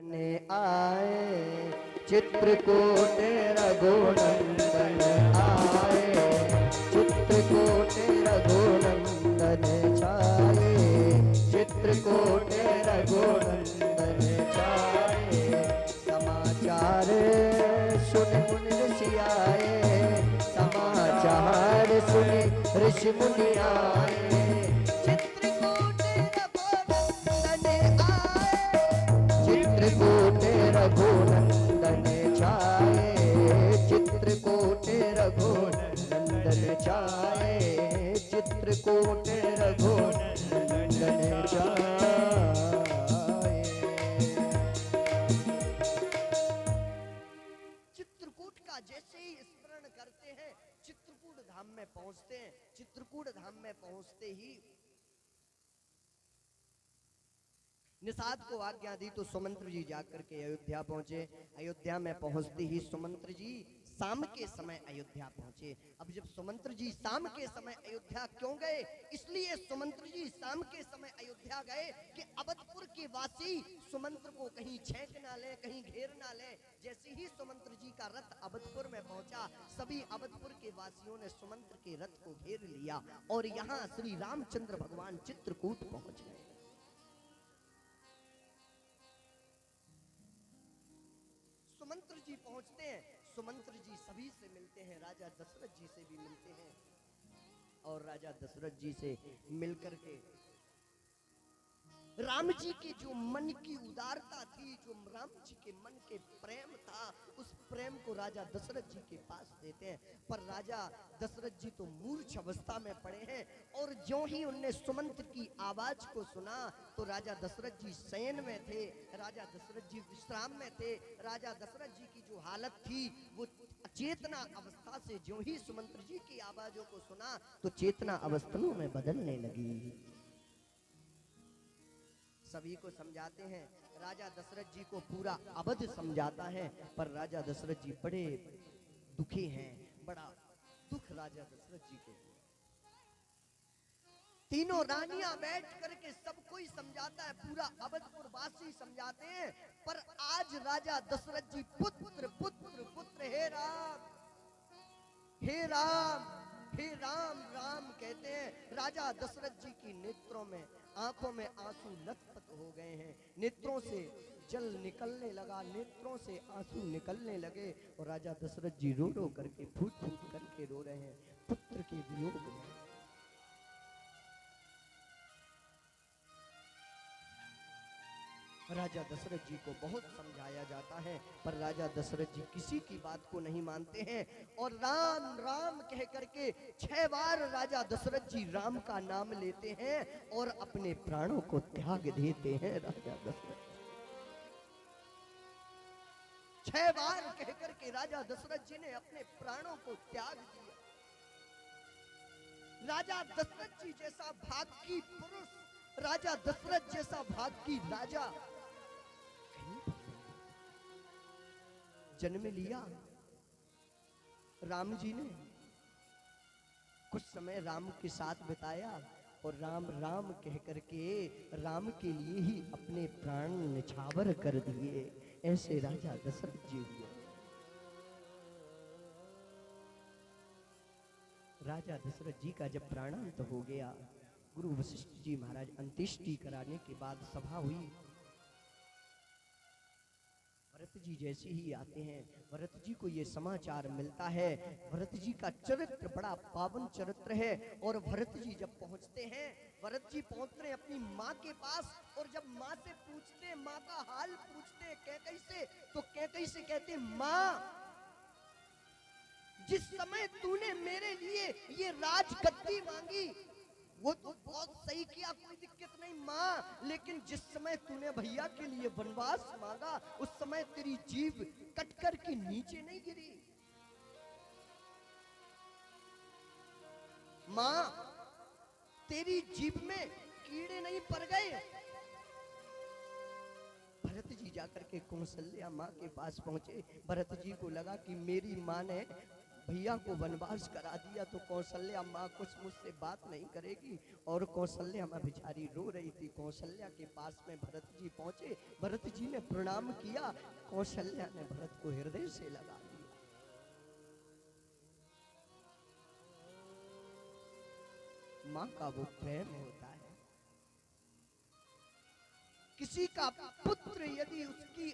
ने आए, चित्रकूट रघुनंदन आए, चित्रकूट रघुनंदन छाए, चित्रकूट रघुनंदन छाए। समाचार सुन मुनि ऋषि आए, समाचार सुन ऋषि मुनि आए, चित्रकूट रघुनंदन छाए, चित्रकूट रघुनंदन छाए, चित्रकूट रघुनंदन छाए। चित्रकूट का जैसे ही स्मरण करते हैं, चित्रकूट धाम में पहुंचते हैं। चित्रकूट धाम में पहुंचते ही निषाद को आज्ञा दी तो सुमंत्र जी जाकर के अयोध्या पहुंचे। अयोध्या में पहुंचते ही सुमंत्र जी शाम के समय अयोध्या पहुंचे। अब जब सुमंत्र जी शाम के समय अयोध्या क्यों गए? इसलिए सुमंत्र जी शाम के समय अयोध्या गए कि अवधपुर के वासी सुमंत्र को कहीं छेंक ना ले, कहीं घेर ना ले। जैसे ही सुमंत्र जी का रथ अवधपुर में पहुंचा, सभी अवधपुर के वासियों ने सुमंत्र के रथ को घेर लिया और यहाँ श्री रामचंद्र भगवान चित्रकूट पहुंच गए। सुमंत्र जी पहुंचते हैं, सुमंत्र जी सभी से मिलते हैं, राजा दशरथ जी से भी मिलते हैं और राजा दशरथ जी से मिलकर के राम जी के जो मन की उदारता थी, जो राम जी के मन के प्रेम था, उस प्रेम को राजा दशरथ जी के पास देते हैं। पर राजा दशरथ जी तो मूर्छ अवस्था में पड़े हैं और ज्यों ही उनने सुमंत्र की आवाज को सुना तो राजा दशरथ जी शयन में थे, राजा दशरथ जी विश्राम में थे। राजा दशरथ जी की जो हालत थी वो अचेतना अवस्था से ज्यों ही सुमंत्र जी की आवाजों को सुना तो चेतना अवस्थाओं में बदलने लगी। सभी को समझाते हैं, राजा दशरथ जी को पूरा अवध समझाता है, पर राजा दशरथ जी बड़े दुखी हैं, बड़ा दुख राजा दशरथ जी को। तीनों रानियां बैठ करके सब कोई समझाता है, पूरा अवधपुर वासी समझाते हैं, पर आज राजा दशरथ जी पुत्र पुत्र पुत्र, हे राम हे राम हे राम राम कहते हैं। राजा दशरथ जी की नेत्रों में, आंखों में आंसू लथपथ हो गए हैं, नेत्रों से जल निकलने लगा, नेत्रों से आंसू निकलने लगे और राजा दशरथ जी रो रो करके फूट फूट करके रो रहे हैं पुत्र के वियोग में। राजा दशरथ जी को बहुत समझाया जाता है, पर राजा दशरथ जी किसी की बात को नहीं मानते हैं और राम राम कह करके 6 बार राजा दशरथ जी राम का नाम लेते हैं और अपने प्राणों को त्याग देते हैं। राजा दशरथ 6 बार कह करके राजा दशरथ जी ने अपने प्राणों को त्याग दिया। राजा दशरथ जी जैसा भाग्यी पुरुष, राजा दशरथ जैसा भाग्यी राजा जन्म लिया। राम जी ने कुछ समय राम के साथ बिताया और राम राम कह करके राम के लिए ही अपने प्राण निछावर कर दिए। ऐसे राजा दशरथ जी हुए। राजा दशरथ जी का जब प्राणांत हो गया, गुरु वशिष्ठ जी महाराज अंत्येष्टि कराने के बाद सभा हुई। भरत जी जैसे ही आते हैं, भरत जी को ये समाचार मिलता है। भरत जी का चरित्र बड़ा पावन चरित्र है और भरत जी जब पहुंचते हैं, भरत जी पहुंचते हैं अपनी माँ के पास और जब माँ से पूछते हैं, माँ का हाल पूछते हैं कैकई से, तो कैकई से कहते माँ जिस समय तूने मेरे लिए ये राजगद्दी मांगी वो तो बहुत सही किया, कोई दिक्कत नहीं माँ, लेकिन जिस समय तूने भैया के लिए वनवास मांगा उस समय तेरी जीभ कटकर के नीचे नहीं गिरी। माँ तेरी जीभ में कीड़े नहीं पड़ गए। भरत जी जाकर के कौशल्या माँ के पास पहुंचे। भरत जी को लगा कि मेरी माँ ने भैया को वनवास करा दिया तो कौशल्या माँ कुछ मुझसे बात नहीं करेगी। और कौशल्या माँ बेचारी रो रही थी। कौशल्या के पास में भरत जी पहुंचे, भरत जी ने प्रणाम किया, कौशल्या ने भरत को हृदय से लगा लिया। माँ का वो प्रेम होता है। किसी का पुत्र यदि उसकी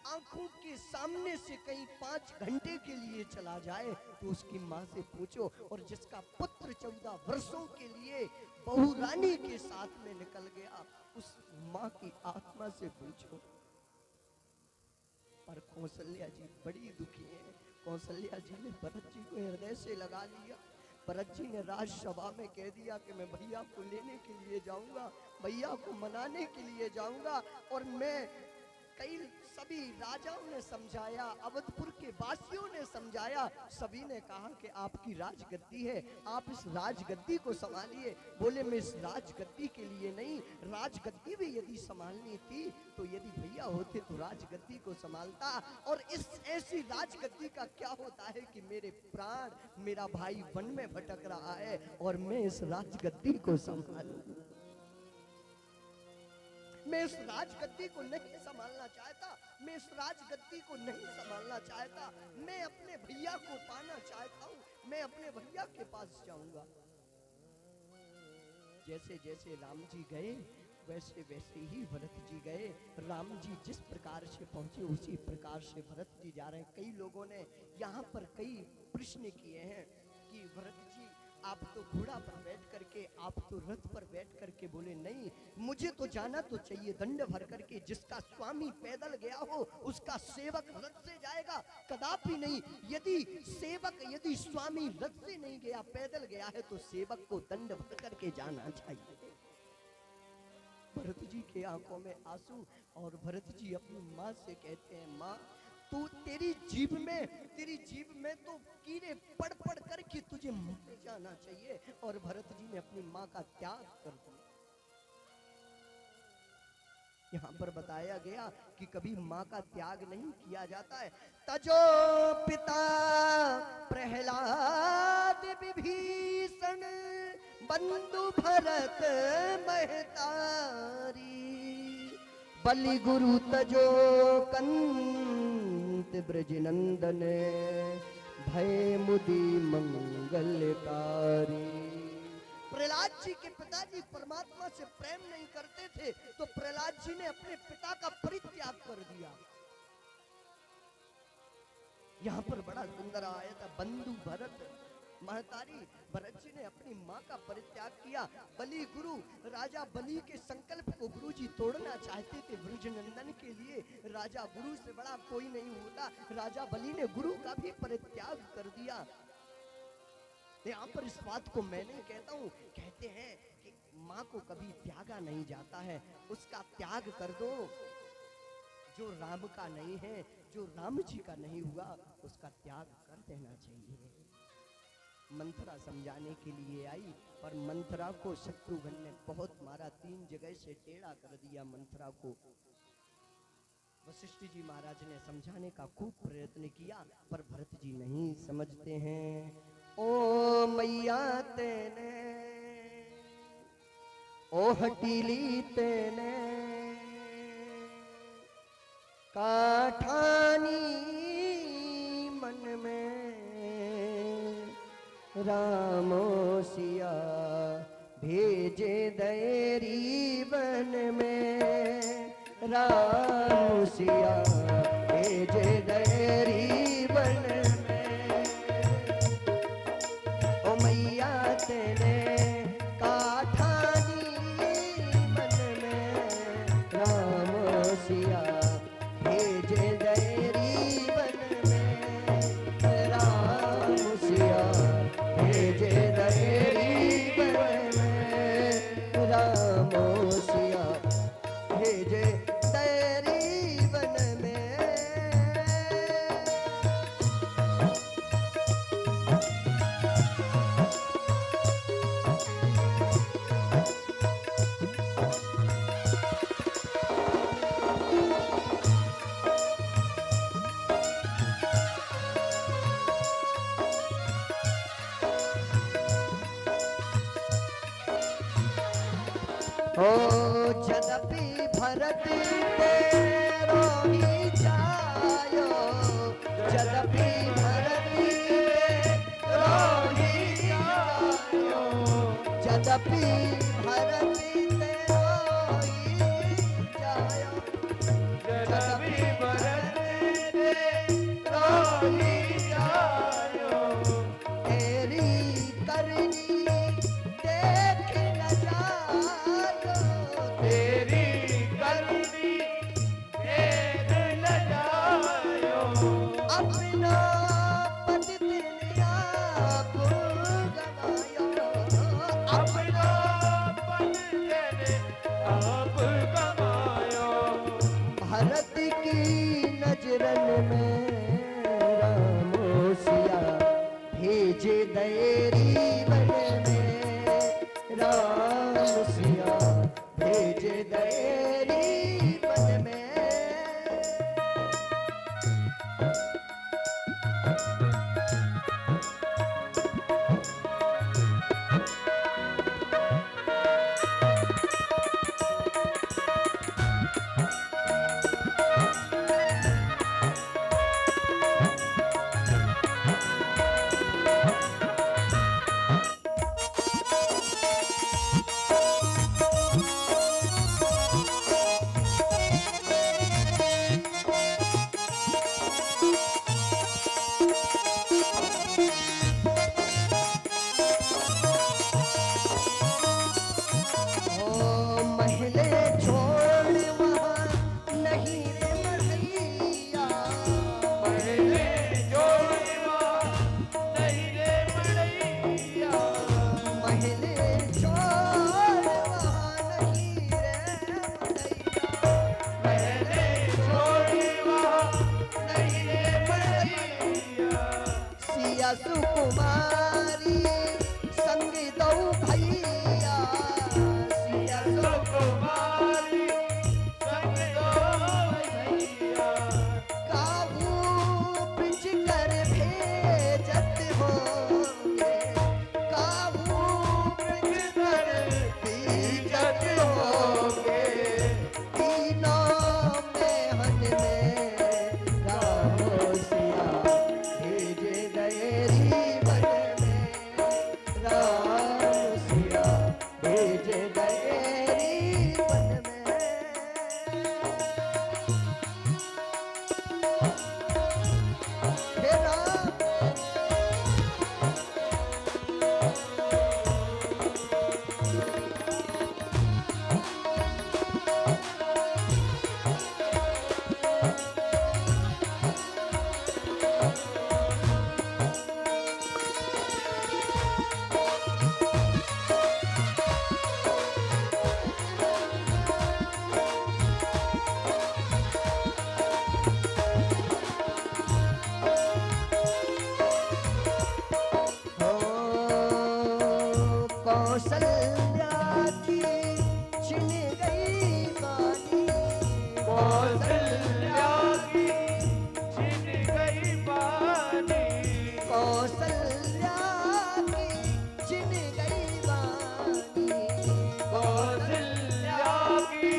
आंखों के सामने से कहीं 5 घंटे के लिए चला जाए तो उसकी माँ से पूछो, और जिसका पुत्र 14 वर्षों के लिए बहू रानी के साथ में निकल गया, उस माँ की आत्मा से पूछो। पर कौशल्या जी बड़ी दुखी है। कौशल्या जी ने भरत जी को हृदय से लगा लिया। भरत जी ने राजसभा में कह दिया कि मैं भैया को लेने के लिए जाऊंगा, भैया को मनाने के लिए जाऊंगा। और मैं सभी राजाओं ने समझाया, अवधपुर के वासियों ने समझाया, सभी ने कहा कि आपकी राजगद्दी है, आप इस राजगद्दी को संभालिए। बोले मैं इस राजगद्दी के लिए नहीं, राजगद्दी भी यदि संभालनी थी तो यदि भैया होते तो राजगद्दी को संभालता। और इस ऐसी राजगद्दी का क्या होता है कि मेरे प्राण, मेरा भाई वन में भटक रहा है और मैं इस राजगद्दी को संभालूं। मैं इस राजगद्दी को नहीं संभालना चाहता, मैं इस राजगद्दी को नहीं संभालना चाहता। मैं अपने भैया को पाना चाहता हूँ, मैं अपने भैया के पास जाऊंगा। जैसे जैसे राम जी गए वैसे वैसे ही भरत जी गए। राम जी जिस प्रकार से पहुंचे उसी प्रकार से भरत जी जा रहे हैं। कई लोगों ने यहाँ पर कई प्रश्न किए हैं कि भरत जी आप तो घोड़ा पर बैठ करके, आप तो रथ पर बैठ करके। बोले नहीं, मुझे तो जाना तो चाहिए दंड भर करके। जिसका स्वामी पैदल गया हो उसका सेवक रथ से जाएगा? कदापि नहीं। यदि स्वामी रथ से नहीं गया, पैदल गया है, तो सेवक को दंड भर करके जाना चाहिए। भरत जी के आंखों में आंसू, और भरत जी अपनी माँ से कहते हैं, माँ तू तेरी जीभ में तो कीड़े पड़ पड़ करके तुझे मर जाना चाहिए। और भरत जी ने अपनी माँ का त्याग कर दिया। यहाँ पर बताया गया कि कभी माँ का त्याग नहीं किया जाता है। तजो पिता प्रहलाद विभीषण बंधु भरत महतारी, बलि गुरु तजो कंत ब्रज नंदन, भय मुदि मंगलकारी। प्रहलाद जी के पिताजी परमात्मा से प्रेम नहीं करते थे, तो प्रहलाद जी ने अपने पिता का परित्याग कर दिया। यहाँ पर बड़ा सुंदर आया था, बंधु भरत महतारी। भरत जी ने अपनी माँ का परित्याग किया। बलि गुरु, राजा बलि के संकल्प को गुरु जी तोड़ना चाहते थे ब्रजनंदन के लिए। राजा गुरु से बड़ा कोई नहीं होता। राजा बलि ने गुरु का भी परित्याग कर दिया। यहाँ पर इस बात को मैं नहीं कहता हूँ, कहते हैं कि माँ को कभी त्यागा नहीं जाता है, उसका त्याग कर दो। जो राम का नहीं है, जो राम जी का नहीं हुआ, उसका त्याग कर देना चाहिए। मंथरा समझाने के लिए आई, पर मंथरा को शत्रुघ्न ने बहुत मारा, 3 जगह से टेढ़ा कर दिया मंथरा को। वशिष्ठ जी महाराज ने समझाने का खूब प्रयत्न किया, पर भरत जी नहीं समझते हैं। ओ मैया तेने, ओ हटीली तेने, काठानी मन में रामो सिया भेजे दैरी वन में, राम सिया भेजे दैरी वन में। ओ मैया तेने काठानी मन में, राम सिया भेजे दैरी वन में, राम सिया भेजे दैरी वन में, राम सिया भेजे दैरी वन में। ओ जदपि भरत तेरो ही जायो, जदपि भरत तेरो ही जायो, जदपि भरत तेरो ही जायो, जदपि भरत तेरो ही जायो, तेरी करनी देख न जायो, तेरी करनी देख न जायो, अपना पद दिल आप गवायो, अपना पद दिल आप गवायो, भरत की नजरन में रामोसिया भेजे दयरी बन में, राम सिया भेजे दयरी बन में। महले छोड़ वहाँ नहीं रे मढ़ैया, महले छोड़ वहाँ नहीं रे मढ़ैया, महले छोड़ वहाँ नहीं रे मढ़ैया, महले छोड़ वहाँ नहीं रे मढ़ैया, सिया सुकुमारी संग दो भैया, सिया सुकुमारी संग दो भैया, काबू पिच कर भेजत होंगे, काबू पिच कर भेजत होंगे, तीनों मेहन में रामोसिया भेजे दयरी बन में, रामोसिया भेजे दयरी बन में। हे राम कौशल्या की छिन गई बानी, कौशल्या की छिन गई बानी, कौशल्या की छिन गई बानी, कौशल्या की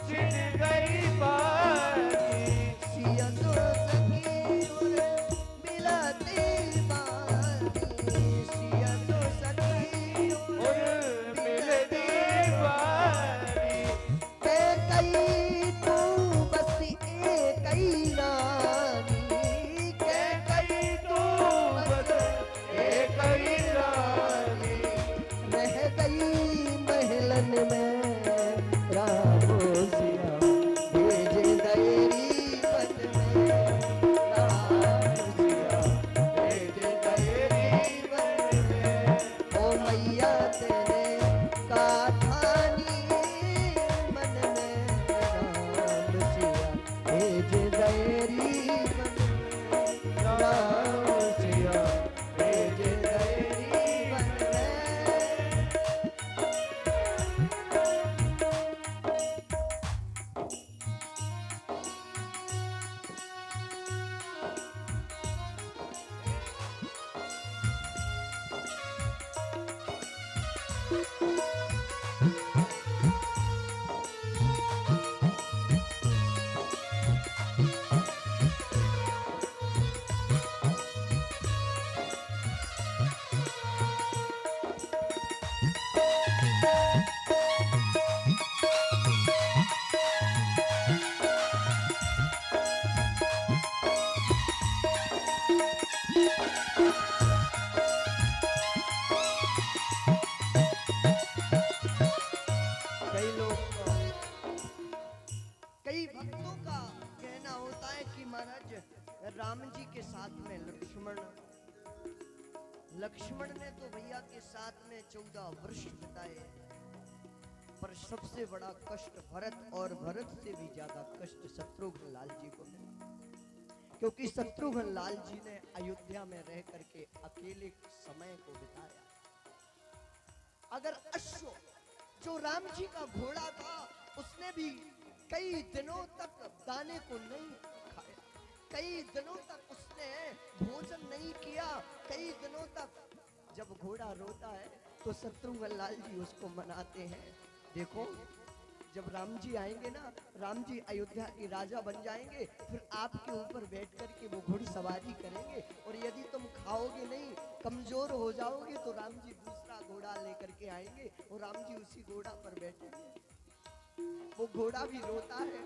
छिन गई बानी, सिया तो सखी उर मिलती बानी, सिया तो सखी उर मिलती बानी, के कई तू बस एक ही रानी, के कई तू बस एक ही रानी, रह गई महलन में रामोसिया भेजे दयरी बन में, रामोसिया भेजे दयरी बन में, ओ मैया तेरे काठानी मन में, रामोसिया भेजे दयरी बन में, रामोसिया भेजे दयरी बन में। कई भक्तों का कहना होता है कि महाराज राम जी के साथ में लक्ष्मण ने तो भैया के साथ में 14 वर्ष बिताए, पर सबसे बड़ा कष्ट भरत और भरत से भी ज्यादा कष्ट शत्रुघ्न लाल जी को मिला, क्योंकि शत्रुघ्न लाल जी ने अयोध्या में रह करके अकेले समय को बिताया। अगर अश्व जो राम जी का घोड़ा था उसने भी कई दिनों तक दाने को नहीं खाया, कई दिनों तक उसने भोजन नहीं किया, कई दिनों तक जब घोड़ा रोता है तो शत्रुघ्न लाल जी उसको मनाते हैं। देखो जब राम जी आएंगे ना, राम जी अयोध्या के राजा बन जाएंगे, फिर आपके ऊपर बैठ करके वो घुड़सवारी करेंगे, और यदि तुम खाओगे नहीं, कमजोर हो जाओगे, तो राम जी दूसरा घोड़ा लेकर के आएंगे और राम जी उसी घोड़ा पर बैठेंगे। वो घोड़ा भी रोता है,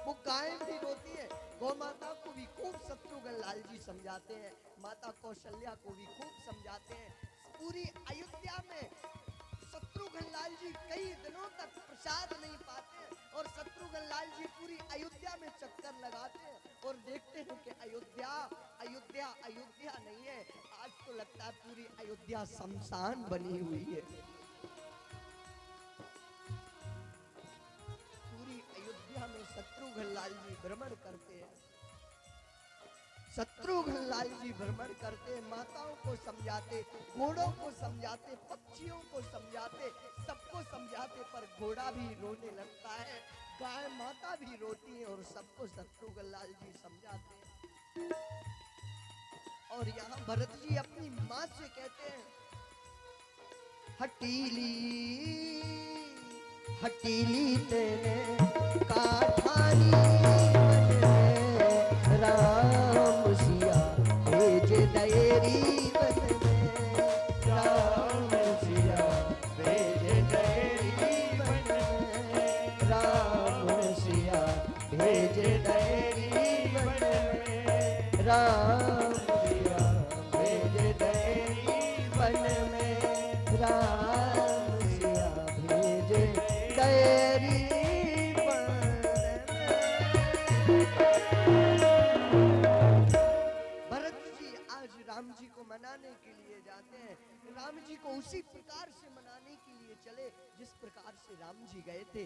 वो गाय भी रोती है, गौ माता को भी खूब शत्रुघ्न लाल जी समझाते हैं, माता कौशल्या को भी खूब समझाते हैं। पूरी अयोध्या में शत्रुघ्न लाल जी कई दिनों तक प्रसाद नहीं पाते, और शत्रुघ्न लाल जी पूरी अयोध्या में चक्कर लगाते हैं और देखते हैं कि अयोध्या अयोध्या अयोध्या नहीं है। आज तो लगता है पूरी अयोध्या शमशान बनी हुई है। पूरी अयोध्या में शत्रुघ्न लाल जी भ्रमण करते हैं, शत्रुघ्न लाल जी भ्रमण करते, माताओं को समझाते, घोड़ों को समझाते, पक्षियों को समझाते, सबको समझाते, पर घोड़ा भी रोने लगता है, गाय माता भी रोती है, और सबको शत्रुघ्न लाल जी समझाते हैं। और यहाँ भरत जी अपनी माँ से कहते हैं, हटीली हटीली तेने काठानी राम सिया भेज दयरी बन में, राम सिया भेज दयरी बन में, राम सिया भेज दयरी बन में, राम सिया भेज दयरी बन में, राम सिया भेज दयरी राम जी को मनाने के लिए जाते हैं। राम जी को उसी प्रकार से मनाने के लिए चले जिस प्रकार से राम जी गए थे।